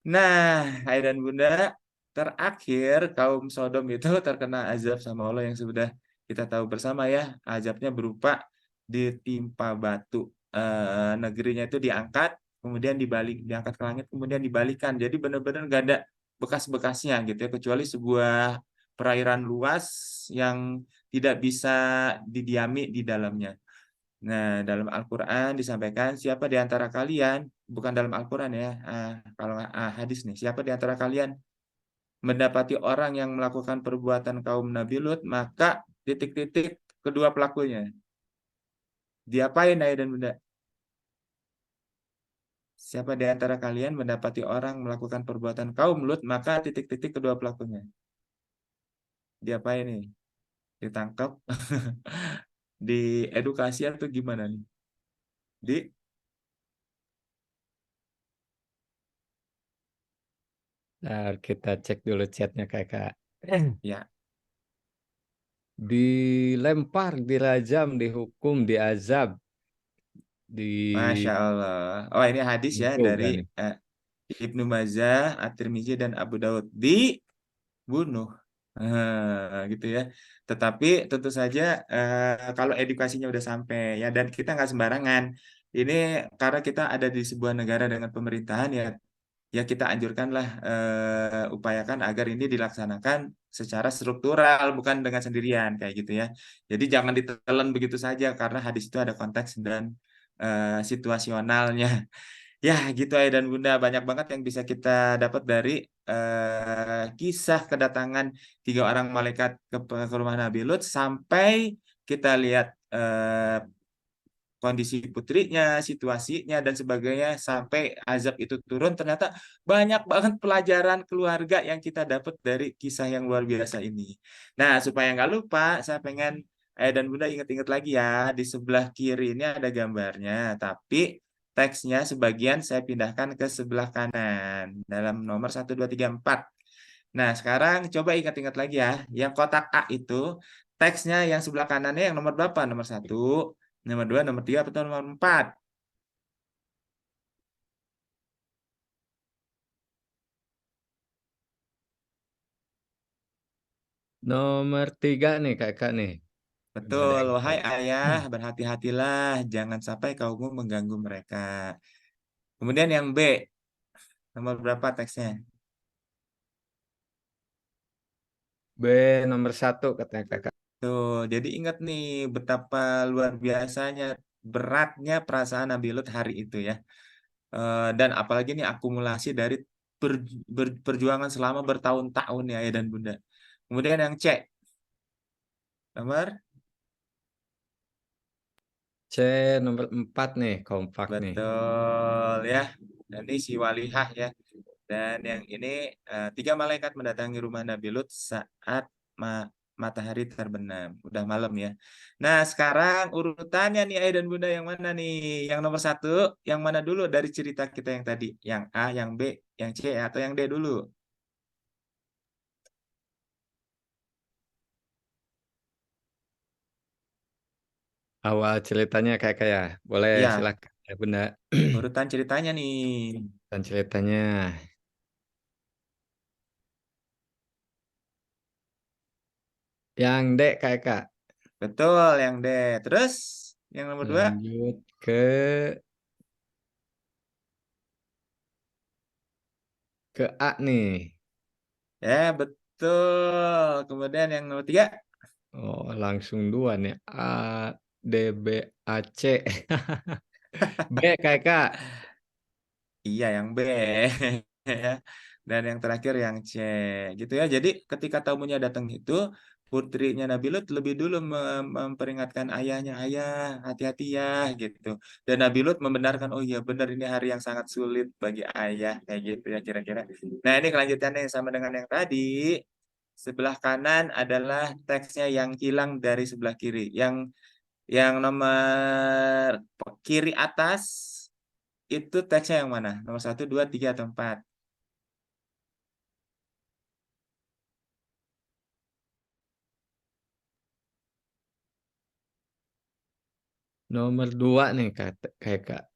Nah, ayah dan bunda, terakhir kaum Sodom itu terkena azab sama Allah yang sudah kita tahu bersama ya. Azabnya berupa ditimpa batu. Negerinya itu diangkat, kemudian diangkat ke langit, kemudian dibalikan. Jadi benar-benar nggak ada bekas-bekasnya gitu ya, kecuali sebuah perairan luas yang tidak bisa didiami di dalamnya. Nah, dalam Al-Quran disampaikan, siapa di antara kalian, bukan dalam Al-Quran ya, kalau hadis nih, siapa di antara kalian mendapati orang yang melakukan perbuatan kaum Nabi Lut, maka titik-titik kedua pelakunya. Diapain ayah dan bunda? Siapa di antara kalian mendapati orang melakukan perbuatan kaum Lut, maka titik-titik kedua pelakunya. Diapain nih? Ditangkap, diedukasi atau gimana nih? Di, Ntar kita cek dulu chatnya kakak. ya, Dilempar, dirajam, dihukum, diazab, Masya di Allah. Oh, ini hadis ya dari juga nih. eh, Ibnu Majah, At-Tirmizi dan Abu Daud dibunuh. Gitu ya. Tetapi tentu saja kalau edukasinya udah sampai ya dan kita nggak sembarangan. Ini karena kita ada di sebuah negara dengan pemerintahan ya ya kita anjurkanlah upayakan agar ini dilaksanakan secara struktural bukan dengan sendirian kayak gitu ya. Jadi jangan ditelan begitu saja karena hadis itu ada konteks dan situasionalnya. Ya, gitu Ayah dan Bunda. Banyak banget yang bisa kita dapat dari kisah kedatangan tiga orang malaikat ke rumah Nabi Lut sampai kita lihat kondisi putrinya, situasinya, dan sebagainya sampai azab itu turun. Ternyata banyak banget pelajaran keluarga yang kita dapat dari kisah yang luar biasa ini. Nah, supaya nggak lupa, saya pengen Ayah dan Bunda ingat-ingat lagi ya, di sebelah kiri ini ada gambarnya, tapi teksnya sebagian saya pindahkan ke sebelah kanan dalam nomor 1, 2, 3, 4. Nah, sekarang coba ingat-ingat lagi ya, yang kotak A itu teksnya yang sebelah kanannya yang nomor berapa? Nomor 1, nomor 2, nomor 3, atau nomor 4? Nomor 3 nih kakak nih. Coba deh Betul, wahai kakak. ayah, berhati-hatilah, jangan sampai kaummu mengganggu mereka. Kemudian yang B, nomor berapa teksnya? B nomor 1 katanya kakak. Tuh, jadi ingat nih betapa luar biasanya, beratnya perasaan Nabi Lut hari itu ya. Dan apalagi nih akumulasi dari perjuangan selama bertahun-tahun ya ayah dan bunda. Kemudian yang C, nomor C nomor 4 nih, kompak nih. betul ya. Dan ini si Walihah ya. Dan yang ini tiga malaikat mendatangi rumah Nabi Lut saat matahari terbenam. Udah malam ya. Nah sekarang urutannya nih ayah dan bunda yang mana nih? Yang nomor 1, yang mana dulu dari cerita kita yang tadi? Yang A, yang B, yang C, atau yang D dulu? Awal ceritanya kakak ya. Boleh Ya, silakan ya bunda. urutan ceritanya nih. Dan ceritanya. Yang D kakak. Betul, yang D. Terus yang nomor 2? Lanjut ke A nih. Ya, betul. Kemudian yang nomor 3? Oh, langsung dua nih. A, D, B, A, C. B kakak. Iya, yang B. Ya. Dan yang terakhir yang C. Gitu ya. Jadi ketika tamunya datang itu, putrinya Nabi Lut lebih dulu memperingatkan ayahnya, ayah, hati-hati ya, gitu. Dan Nabi Lut membenarkan, oh iya benar ini hari yang sangat sulit bagi ayah, kayak gitu ya kira-kira. Nah ini kelanjutannya yang sama dengan yang tadi. Sebelah kanan adalah teksnya yang hilang dari sebelah kiri. Yang nomor kiri atas itu teksnya yang mana? Nomor 1, 2, 3, atau 4? Nomor 2 nih kakak.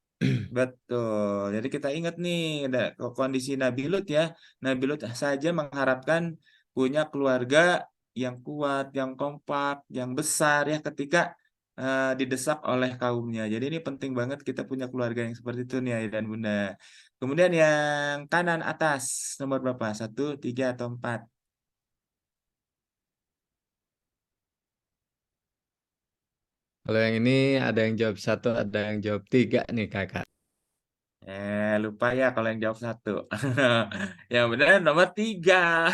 Betul. Jadi kita ingat nih kondisi Nabi Lut ya. Nabi Lut saja mengharapkan punya keluarga yang kuat, yang kompak, yang besar ya ketika didesak oleh kaumnya. Jadi ini penting banget kita punya keluarga yang seperti itu nih Ayah dan Bunda. Kemudian yang kanan atas nomor berapa? Satu, tiga, atau empat? Kalau yang ini ada yang jawab satu, ada yang jawab tiga nih kakak. Lupa ya kalau yang jawab satu. Yang benar nomor tiga.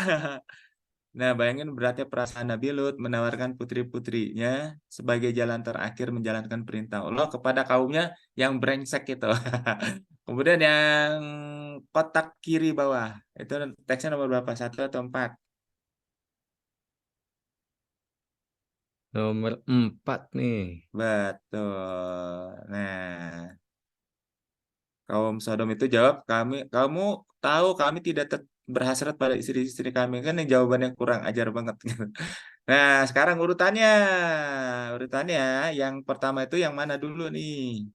Nah, bayangin beratnya perasaan Nabi Lut menawarkan putri-putrinya sebagai jalan terakhir menjalankan perintah Allah kepada kaumnya yang brengsek itu. Kemudian yang kotak kiri bawah, itu teksnya nomor berapa? Satu atau empat? Nomor 4 nih. Betul. Nah, kaum Sodom itu jawab, kamu tahu kami tidak berhasrat pada istri-istri kami. Kan yang jawabannya kurang ajar banget. Nah, sekarang urutannya. Urutannya yang pertama itu yang mana dulu nih?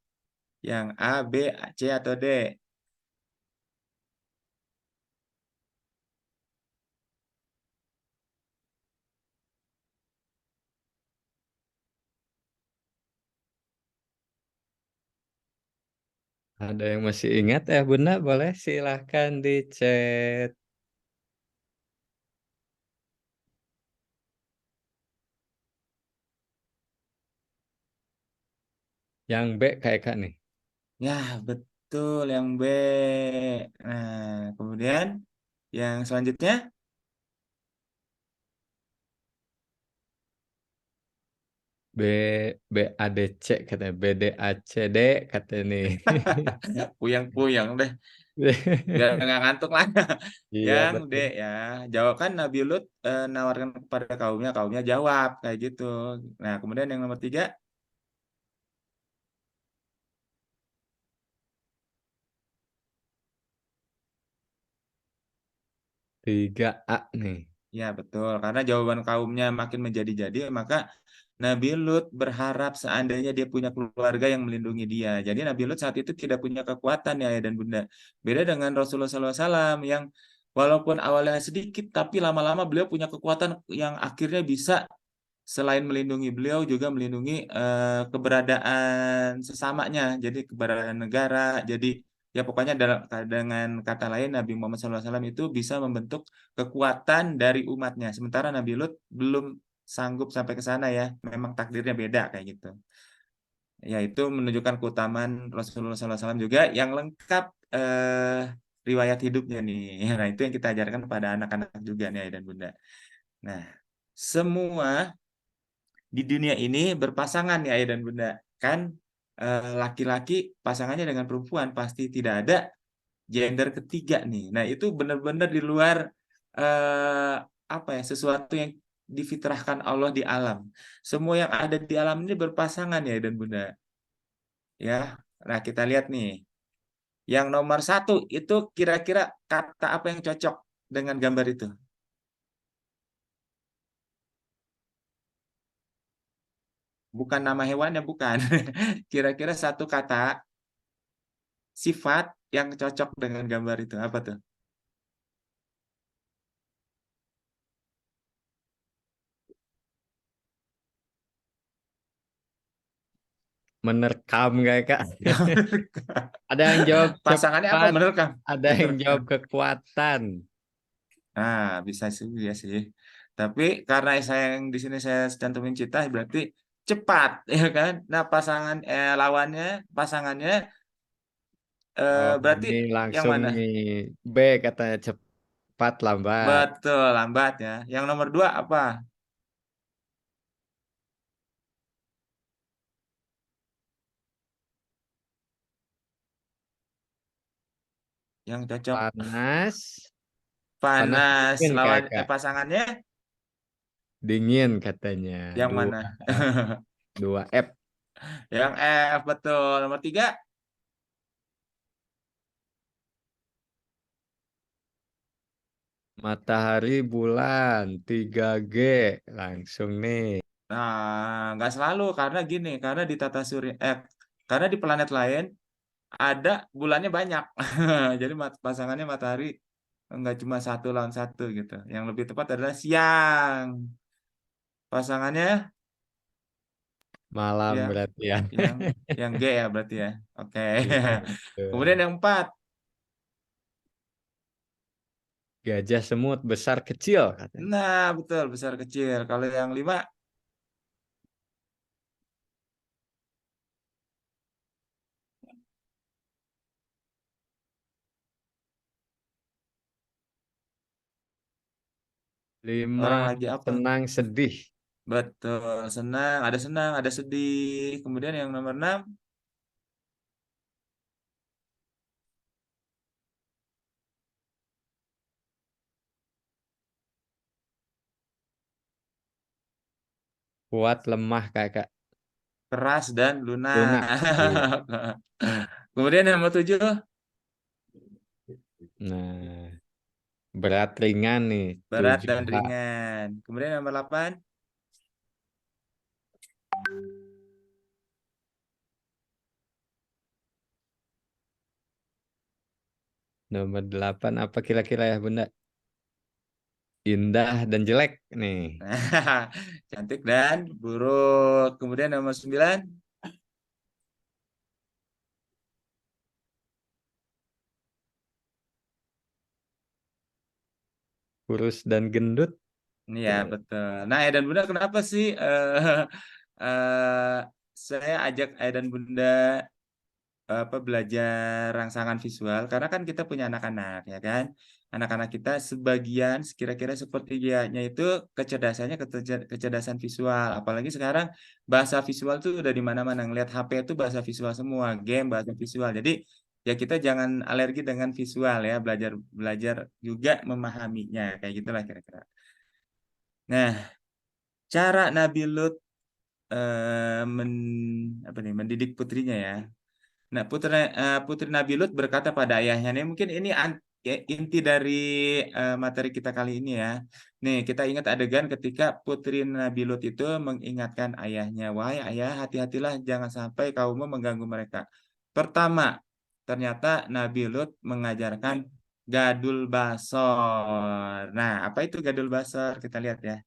Yang A, B, C, atau D? Ada yang masih ingat ya Bunda? Boleh silahkan di chat. Yang B kayak kak nih. Ya, betul yang B. Nah, kemudian yang selanjutnya. B B A D C katanya. B D A C D katanya nih. Puyang-puyang deh. Biar nggak ngantuk lah. Iya Yang D betul. ya. Jawab kan Nabi Lut nawarkan kepada kaumnya, kaumnya jawab kayak gitu. Nah, kemudian yang nomor tiga. 3A nih. Ya, betul. Karena jawaban kaumnya makin menjadi-jadi, maka Nabi Lut berharap seandainya dia punya keluarga yang melindungi dia. Jadi Nabi Lut saat itu tidak punya kekuatan ya ayah dan bunda. Beda dengan Rasulullah SAW yang walaupun awalnya sedikit, tapi lama-lama beliau punya kekuatan yang akhirnya bisa selain melindungi beliau juga melindungi keberadaan sesamanya. Jadi keberadaan negara. Jadi ya pokoknya dengan kata lain Nabi Muhammad SAW itu bisa membentuk kekuatan dari umatnya. Sementara Nabi Lut belum sanggup sampai ke sana ya. Memang takdirnya beda kayak gitu. Ya itu menunjukkan keutamaan Rasulullah SAW juga yang lengkap riwayat hidupnya nih. Nah itu yang kita ajarkan pada anak-anak juga nih ayah dan bunda. Nah semua di dunia ini berpasangan ya ayah dan bunda. Kan laki-laki pasangannya dengan perempuan pasti tidak ada gender ketiga nih. Nah, itu benar-benar di luar eh, apa ya, sesuatu yang difitrahkan Allah di alam. Semua yang ada di alam ini berpasangan ya dan Bunda. Ya. Nah, kita lihat nih. Yang nomor satu itu kira-kira kata apa yang cocok dengan gambar itu? Bukan nama hewannya, bukan. Kira-kira satu kata sifat yang cocok dengan gambar itu. Apa tuh? Menerkam kayak kak. Ada yang jawab Pasangannya apa cepat, menerkam? ada yang jawab Menerkam. kekuatan. Nah, bisa sih ya sih. Tapi karena saya yang di sini saya cantumin cita berarti cepat ya kan. Nah, lawannya pasangannya Oh, berarti ini yang langsung mana? nih. B katanya cepat lambat. Betul, lambat ya. Yang nomor dua apa? Yang cocok Panas, panas panas dingin lawan kakak. pasangannya Dingin katanya. yang Dua, mana? dua F. Yang F betul. Nomor tiga Matahari bulan 3G. Langsung nih. nah, nggak selalu karena gini, karena di tata surya karena di planet lain ada bulannya banyak. Jadi pasangannya matahari enggak cuma satu lawan satu gitu. Yang lebih tepat adalah siang. Pasangannya Malam ya berarti ya. yang G ya berarti ya. Oke. Iya, Kemudian betul. yang 4. Gajah semut besar kecil katanya. Nah, betul besar kecil. Kalau yang 5, Lima orang lagi apa? senang sedih. Betul, senang, ada sedih. Kemudian yang nomor 6, Kuat lemah kakak. keras dan Lunak. lunak. Iya. Kemudian yang nomor 7, Nah, berat ringan nih. berat Tujuh dan h. ringan. Kemudian yang nomor 8, Nomor 8 apa kira-kira ya Bunda? Indah dan jelek nih. cantik dan buruk. Kemudian nomor 9, Kurus dan gendut. ya betul. Nah, Ayah dan Bunda kenapa sih eh, saya ajak Ayah dan Bunda belajar rangsangan visual karena kan kita punya anak-anak ya kan, anak-anak kita sebagian kira-kira sepertiganya itu kecerdasannya kecerdasan visual, apalagi sekarang bahasa visual tuh udah di mana-mana, ngelihat HP itu bahasa visual semua, game bahasa visual, jadi ya kita jangan alergi dengan visual ya, belajar belajar juga memahaminya kayak gitulah kira-kira. Nah, cara Nabi Lut mendidik putrinya ya. Nah, putri Nabi Lut berkata pada ayahnya, nih mungkin ini inti dari materi kita kali ini ya. Nih, kita ingat adegan ketika putri Nabi Lut itu mengingatkan ayahnya, wahai ayah, hati-hatilah jangan sampai kaummu mengganggu mereka. Pertama, ternyata Nabi Lut mengajarkan gadul basor. Nah, apa itu gadul basor? Kita lihat ya.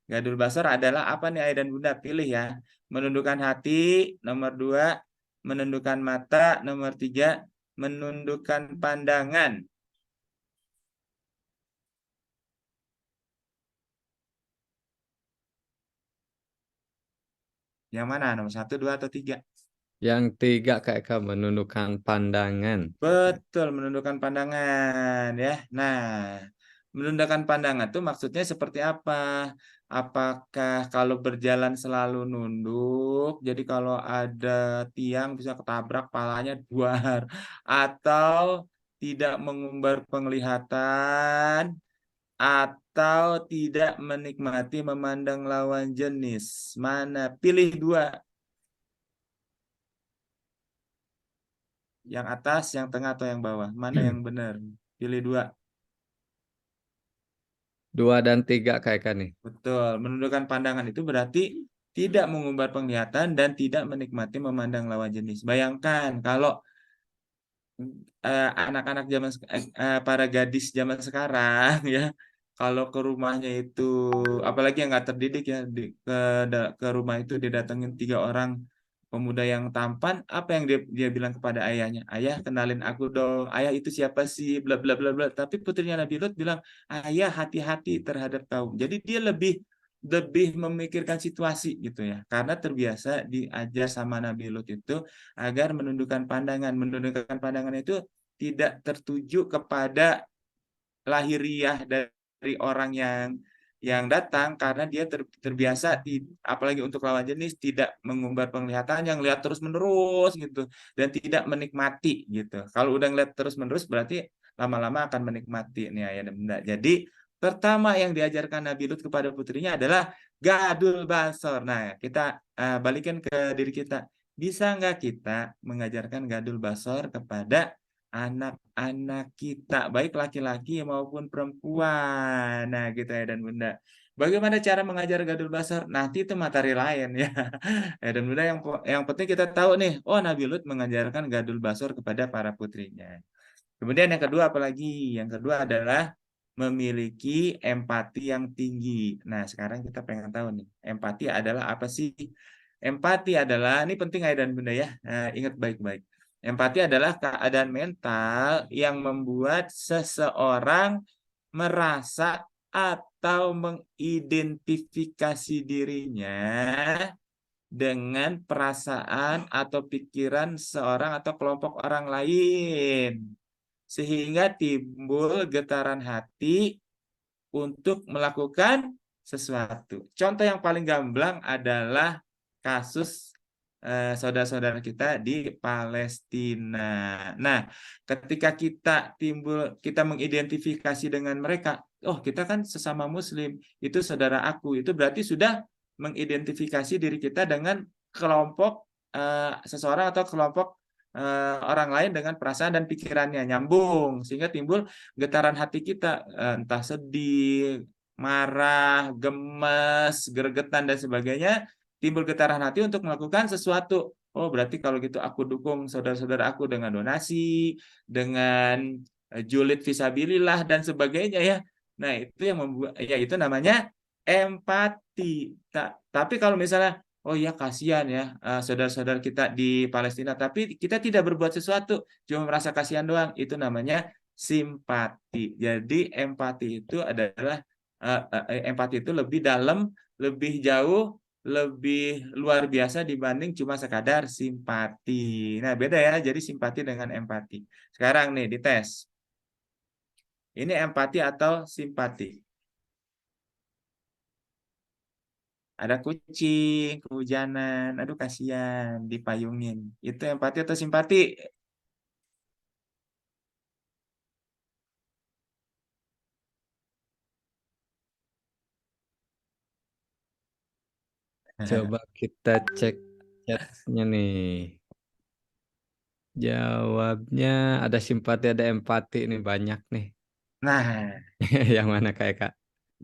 Gadul basar adalah apa nih ayah dan bunda? Pilih ya. Menundukkan hati, nomor 2. Menundukkan mata, nomor 3. Menundukkan pandangan. Yang mana? Nomor 1, 2, atau 3? Yang 3 kakak menundukkan pandangan. Betul, menundukkan pandangan ya. Nah, menundukkan pandangan itu maksudnya seperti apa? Apakah kalau berjalan selalu nunduk, jadi kalau ada tiang bisa ketabrak, palanya duar, atau tidak mengumbar penglihatan, atau tidak menikmati memandang lawan jenis? Mana? Pilih 2. Yang atas, yang tengah, atau yang bawah? Mana yang benar? Pilih 2. 2 dan 3 kakak nih. Betul, menundukkan pandangan itu berarti tidak mengumbar penglihatan dan tidak menikmati memandang lawan jenis. Bayangkan kalau anak-anak para gadis zaman sekarang ya, kalau ke rumahnya itu, apalagi yang nggak terdidik ya, ke rumah itu didatengin 3 orang pemuda yang tampan, apa yang dia bilang kepada ayahnya? Ayah, kenalin aku dong. Ayah, itu siapa sih? Bla bla bla bla. Tapi putrinya Nabi Lut bilang, ayah hati-hati terhadap kaum. Jadi dia lebih lebih memikirkan situasi gitu ya, karena terbiasa diajar sama Nabi Lut itu agar menundukkan pandangan. Menundukkan pandangan itu tidak tertuju kepada lahiriah dari orang yang datang, karena dia terbiasa apalagi untuk lawan jenis tidak mengumbar penglihatan, yang lihat terus menerus gitu dan tidak menikmati gitu. Kalau udah ngeliat terus menerus berarti lama-lama akan menikmati nih ayah dan bunda. Jadi pertama yang diajarkan Nabi Lut kepada putrinya adalah gadul basor. Nah, kita balikin ke diri kita. Bisa nggak kita mengajarkan gadul basor kepada anak-anak kita, baik laki-laki maupun perempuan? Nah, gitu ya dan bunda. Bagaimana cara mengajar gadul basar? Nanti itu materi lain ya. Ya, dan bunda yang penting kita tahu nih, oh Nabi Lut mengajarkan gadul basar kepada para putrinya. Kemudian yang kedua apalagi? Yang kedua adalah memiliki empati yang tinggi. Nah, sekarang kita pengen tahu nih, empati adalah apa sih? Empati adalah, ini penting ayah dan bunda ya, ingat baik-baik. Empati adalah keadaan mental yang membuat seseorang merasa atau mengidentifikasi dirinya dengan perasaan atau pikiran seorang atau kelompok orang lain, sehingga timbul getaran hati untuk melakukan sesuatu. Contoh yang paling gamblang adalah kasus saudara-saudara kita di Palestina. Nah, ketika kita mengidentifikasi dengan mereka, oh kita kan sesama Muslim, itu saudara aku, itu berarti sudah mengidentifikasi diri kita dengan kelompok seseorang atau kelompok orang lain dengan perasaan dan pikirannya nyambung, sehingga timbul getaran hati kita, entah sedih, marah, gemes, gregetan dan sebagainya, timbul getaran hati untuk melakukan sesuatu. Oh, berarti kalau gitu aku dukung saudara-saudara aku dengan donasi, dengan julid fisabilillah dan sebagainya ya. Nah, itu yang membuat ya itu namanya empati. Tapi kalau misalnya oh ya kasihan ya saudara-saudara kita di Palestina, tapi kita tidak berbuat sesuatu, cuma merasa kasihan doang, itu namanya simpati. Jadi empati itu adalah empati itu lebih dalam, lebih jauh, lebih luar biasa dibanding cuma sekadar simpati. Nah, beda ya, jadi simpati dengan empati. Sekarang nih dites. Ini empati atau simpati? Ada kucing, kehujanan, aduh kasihan, dipayungin. Itu empati atau simpati? Coba kita cek chatnya nih. Jawabnya ada simpati, ada empati nih banyak nih. Nah, Yang mana kayak Kak?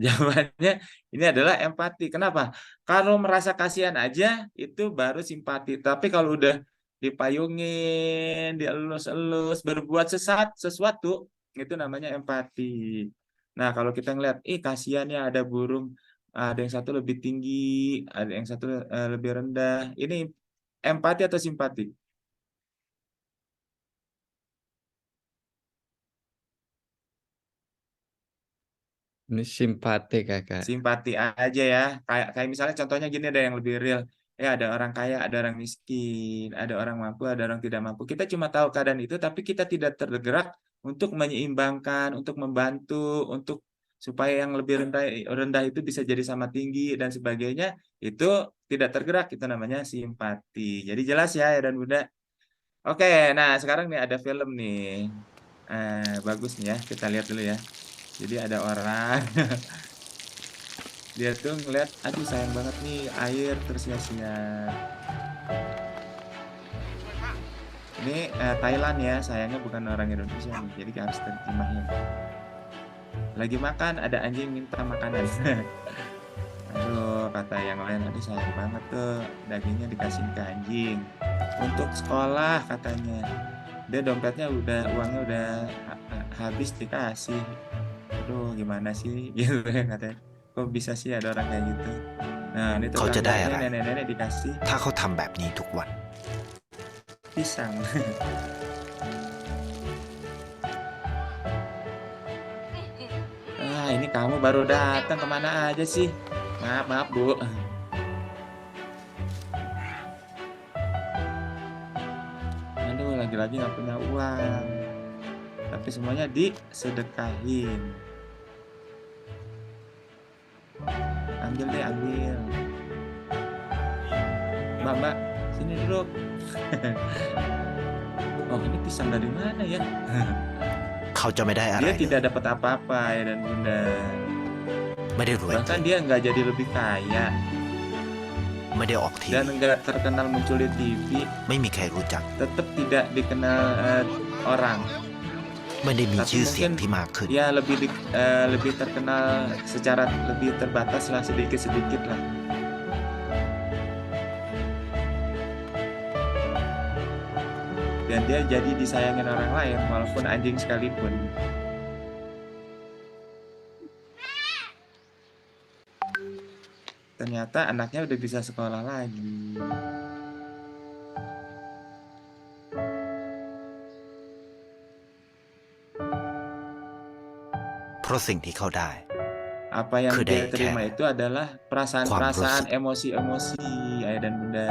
jawabannya ini adalah empati. Kenapa? Kalau merasa kasihan aja itu baru simpati. Tapi kalau udah dipayungin, dielus-elus, berbuat sesuatu, itu namanya empati. Nah, kalau kita ngeliat, kasihan ya ada burung, ada yang satu lebih tinggi, ada yang satu lebih rendah. Ini empati atau simpati? Ini simpati Kakak. Simpati aja ya. Kayak misalnya contohnya gini, ada yang lebih real. Ya ada orang kaya, ada orang miskin, ada orang mampu, ada orang tidak mampu. Kita cuma tahu keadaan itu, tapi kita tidak tergerak untuk menyeimbangkan, untuk membantu, untuk supaya yang lebih rendah rendah itu bisa jadi sama tinggi dan sebagainya. Itu tidak tergerak, itu namanya simpati. Jadi jelas ya dan Bunda. Oke, nah sekarang nih ada film nih. Bagus nih ya, kita lihat dulu ya. Jadi ada orang dia tuh ngeliat, aduh sayang banget nih air tersia-sia. Ini Thailand ya, sayangnya bukan orang Indonesia nih, jadi harus terjemahin. Lagi makan, ada anjing minta makanan. Aduh, kata yang lain, aduh sayang banget tuh, dagingnya dikasih ke anjing. Untuk sekolah katanya. Dia dompetnya uangnya udah habis dikasih. Aduh, gimana sih? Gitu ya katanya. Kok bisa sih ada orang kayak gitu? Nah, ini เขาจะได้ tetangganya อะไร nenek-nenek dikasih ถ้าเขาทำแบบนี้ทุกวัน pisang. Ini kamu baru datang, kemana aja sih? Maaf, maaf Bu. Aduh, lagi-lagi nggak punya uang. Tapi semuanya disedekahin. Ambil deh, ambil. Mbak, sini duduk. Oh, ini pisang dari mana ya? เขาจะไม่ได้อะไร Dia เลย tidak dapat apa-apa ya dan Bunda. ไม่ได้รวย Bahkan dia nggak jadi lebih kaya ไม่ได้ออกทีวี dan nggak terkenal muncul di TV, ไม่มีใครรู้จัก tetap tidak dikenal orang. ไม่ได้มี tapi ชื่อเสียง mungkin ที่มากขึ้น ya lebih terkenal secara lebih terbatas lah, sedikit-sedikit lah. Dan dia jadi disayangin orang lain walaupun anjing sekalipun. Ternyata anaknya udah bisa sekolah lagi. Apa yang Kedai dia terima care. itu adalah perasaan-perasaan,ความรู้สึก emosi-emosi ayah dan bunda.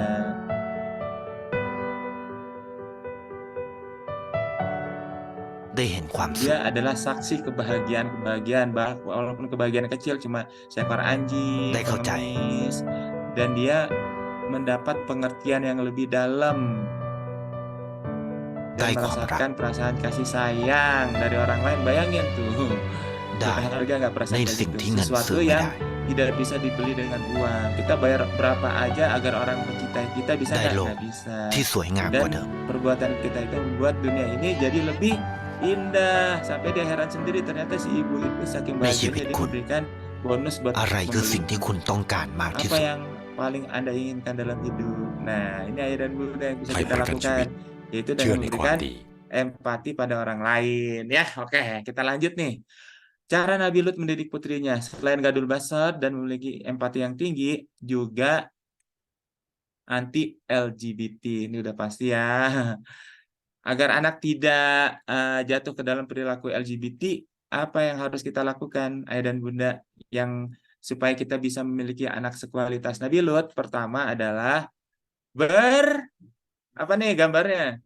Dia adalah saksi kebahagiaan, walaupun kebahagiaan kecil cuma seekor anjing, ได้เข้าใจ pengemis, dan dia mendapat pengertian yang lebih dalam dan ได้ความรัก merasakan perasaan kasih sayang dari orang lain. Bayangin tuh, ได้ berharga nggak ใน perasaan kayak สิ่ง gitu? ที่เงิน Sesuatu ซื้อไม่ yang ได้ tidak bisa dibeli dengan uang. Kita bayar berapa aja agar orang mencintai kita, bisa ได้ nggak? โลก Nggak bisa. ที่สวยงามกว่า Dan เดิม perbuatan kita itu membuat dunia ini jadi lebih indah. Sampai dia heran sendiri, ternyata si ibu itu saking ในชีวิต bahagianya dia คุณ memberikan bonus buat อะไรคือสิ่ง membeli. ที่คุณต้องการมากที่ Apa สุด yang paling Anda inginkan dalam hidup? Nah, ini ayah dan bunda yang bisa ให้ kita ประกันชีวิ lakukan, ต yaitu เชื่อ dengan ในความ memberikan ดี empati pada orang lain. Ya, oke, kita lanjut nih. Cara Nabi Lut mendidik putrinya, selain gadul basar dan memiliki empati yang tinggi, juga anti LGBT. Ini udah pasti ya. Agar anak tidak jatuh ke dalam perilaku LGBT, apa yang harus kita lakukan, ayah dan bunda, yang supaya kita bisa memiliki anak sekualitas Nabi Lut? Pertama adalah apa nih gambarnya?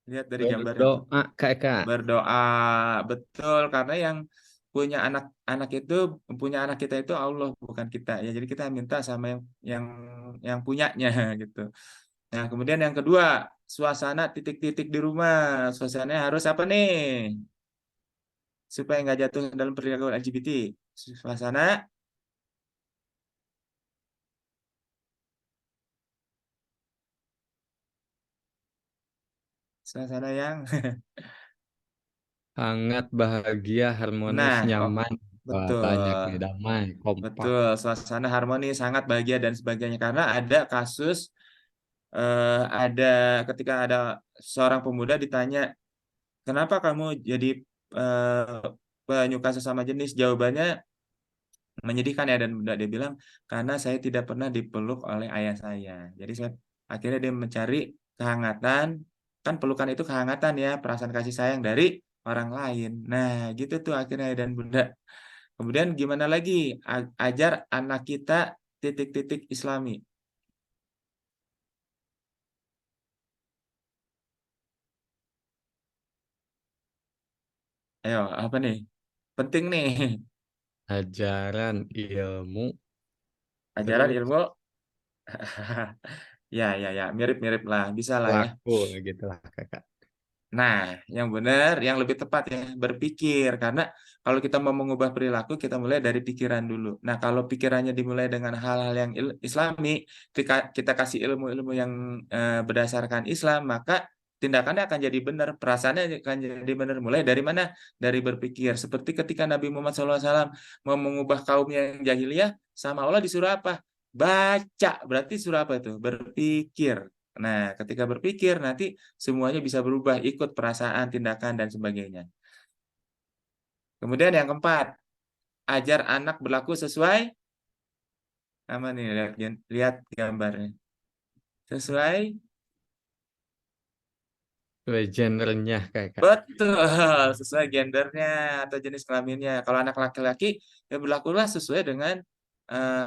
Lihat dari gambarnya tuh. Berdoa kakak. Berdoa, betul, karena yang punya anak itu, punya anak kita itu Allah, bukan kita ya. Jadi kita minta sama yang punyanya gitu. Nah, kemudian yang kedua, suasana titik-titik di rumah. Suasananya harus apa nih? Supaya nggak jatuh dalam perilaku LGBT. Suasana yang Hangat, bahagia, harmonis, nah, nyaman. Wah, banyak nih, betul. damai, kompak. Betul, suasana harmonis, sangat bahagia dan sebagainya. Karena ada kasus, ada ketika ada seorang pemuda ditanya, kenapa kamu jadi penyuka sesama jenis? Jawabannya menyedihkan ya, dan bunda, dia bilang, karena saya tidak pernah dipeluk oleh ayah saya. Jadi akhirnya dia mencari kehangatan, kan pelukan itu kehangatan ya, perasaan kasih sayang dari orang lain. Nah, gitu tuh akhirnya ayah dan bunda. Kemudian gimana lagi? Ajar anak kita titik-titik Islami. Ayo, apa nih? Penting nih. Ajaran ilmu. Ajaran Terus ilmu. Ya, mirip-mirip lah, bisa lah ya. laku gitu lah kakak. Nah, yang benar, yang lebih tepat ya, berpikir. Karena kalau kita mau mengubah perilaku, kita mulai dari pikiran dulu. Nah, kalau pikirannya dimulai dengan hal-hal yang Islami, kita kasih ilmu-ilmu yang berdasarkan Islam, maka tindakannya akan jadi benar, perasaannya akan jadi benar. Mulai dari mana? Dari berpikir. Seperti ketika Nabi Muhammad SAW mau mengubah kaum yang jahiliyah, sama Allah disuruh apa? Baca. Berarti suruh apa itu? Berpikir. Nah, ketika berpikir, nanti semuanya bisa berubah, ikut perasaan, tindakan, dan sebagainya. Kemudian yang keempat, ajar anak berlaku sesuai, apa nih, lihat gambarnya. Sesuai, Gendernya kakak. betul, sesuai gendernya atau jenis kelaminnya. Kalau anak laki-laki, ya berlakulah sesuai dengan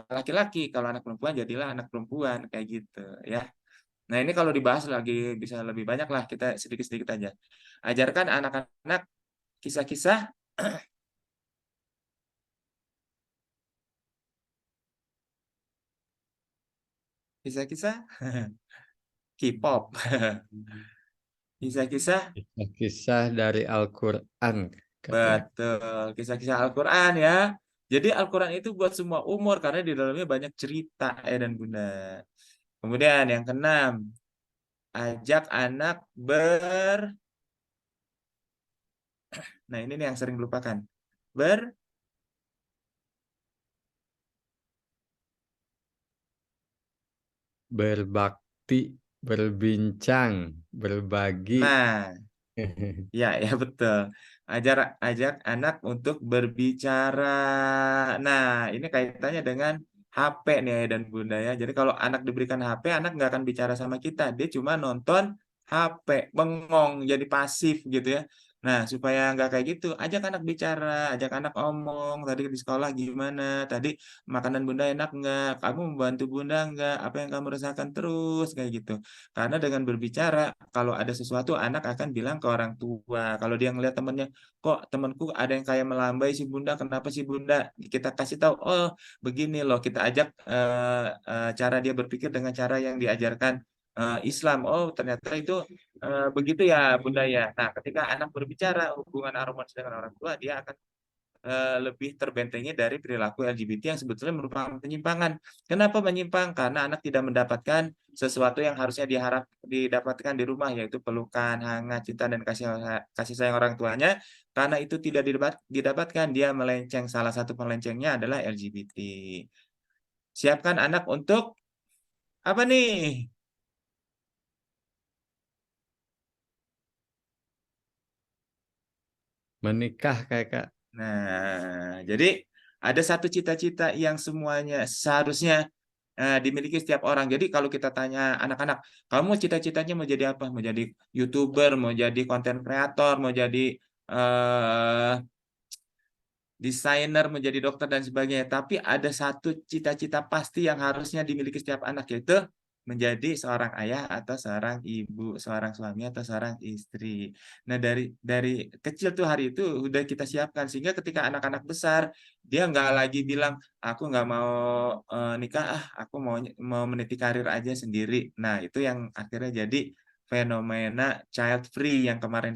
laki-laki. Kalau anak perempuan, jadilah anak perempuan, kayak gitu ya. Nah, ini kalau dibahas lagi bisa lebih banyak lah, kita sedikit-sedikit aja. Ajarkan anak-anak kisah-kisah K-pop. Kisah-kisah, Kisah dari Al-Quran kakak. betul, kisah-kisah Al-Quran ya. Jadi Al-Quran itu buat semua umur, karena di dalamnya banyak cerita ya dan bunda. Kemudian yang keenam, ajak anak nah ini nih yang sering dilupakan. Berbakti, berbincang, berbagi. Nah, ya betul. Ajak anak untuk berbicara. Nah, ini kaitannya dengan HP nih Ayah dan Bunda ya. Jadi kalau anak diberikan HP, anak nggak akan bicara sama kita. Dia cuma nonton HP, bengong, jadi pasif gitu ya. Nah, supaya nggak kayak gitu, ajak anak bicara, ajak anak omong. Tadi di sekolah gimana? Tadi makanan Bunda enak nggak? Kamu membantu Bunda nggak? Apa yang kamu rasakan terus kayak gitu. Karena dengan berbicara, kalau ada sesuatu anak akan bilang ke orang tua. Kalau dia ngeliat temennya, kok temanku ada yang kayak melambai sih Bunda, kenapa sih Bunda? Kita kasih tahu, oh begini loh, kita ajak cara dia berpikir dengan cara yang diajarkan Islam. Oh ternyata itu begitu ya Bunda ya. Nah ketika anak berbicara hubungan harmonis dengan orang tua, dia akan lebih terbentengi dari perilaku LGBT yang sebetulnya merupakan penyimpangan. Kenapa menyimpang? Karena anak tidak mendapatkan sesuatu yang harusnya didapatkan di rumah, yaitu pelukan, hangat, cinta, dan kasih sayang orang tuanya. Karena itu tidak didapatkan, dia melenceng. Salah satu pelencengnya adalah LGBT. Siapkan anak untuk apa nih? Menikah Kak. Nah, jadi ada satu cita-cita yang semuanya seharusnya dimiliki setiap orang. Jadi kalau kita tanya anak-anak, kamu cita-citanya mau jadi apa? Mau jadi YouTuber, mau jadi konten kreator, mau jadi eh, desainer, menjadi dokter dan sebagainya. Tapi ada satu cita-cita pasti yang harusnya dimiliki setiap anak, yaitu menjadi seorang ayah atau seorang ibu, seorang suami atau seorang istri. Nah, dari kecil tuh hari itu udah kita siapkan sehingga ketika anak-anak besar dia nggak lagi bilang aku nggak mau nikah, aku mau meniti karir aja sendiri. Nah, itu yang akhirnya jadi fenomena child free yang kemarin